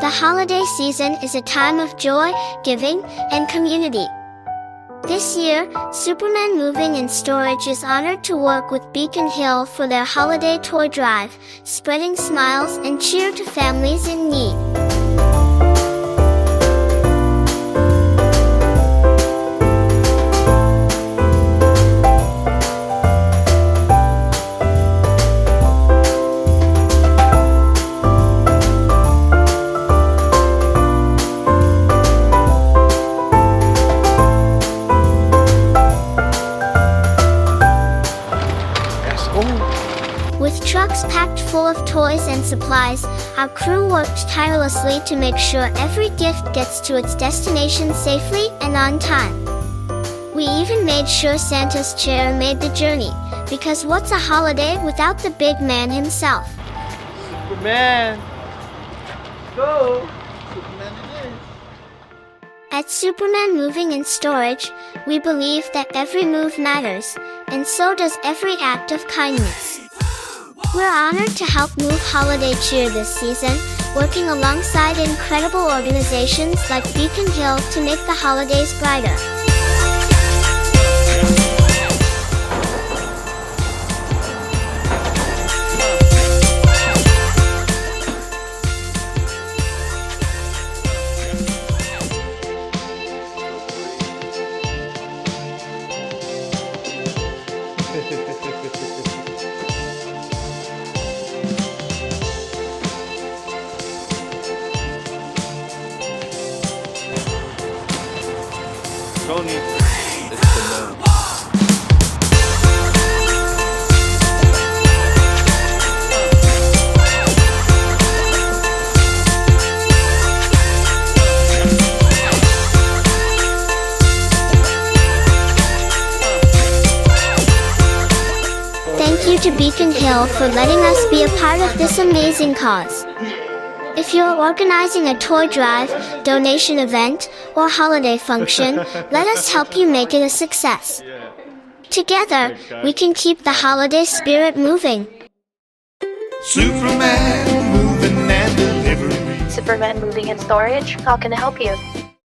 The holiday season is a time of joy, giving, and community. This year, Superman Moving and Storage is honored to work with Beacon Hill for their holiday toy drive, spreading smiles and cheer to families in need. With trucks packed full of toys and supplies, our crew worked tirelessly to make sure every gift gets to its destination safely and on time. We even made sure Santa's chair made the journey, because what's a holiday without the big man himself? Superman! Go! Superman it is! At Superman Moving and Storage, we believe that every move matters, and so does every act of kindness. We're honored to help move holiday cheer this season, working alongside incredible organizations like Beacon Hill to make the holidays brighter. Tony, it's the moon. Thank you to Beacon Hill for letting us be a part of this amazing cause. If you're organizing a toy drive, donation event, or holiday function, let us help you make it a success. Together, we can keep the holiday spirit moving. Superman moving and delivery. Superman Moving and Storage, how can I help you?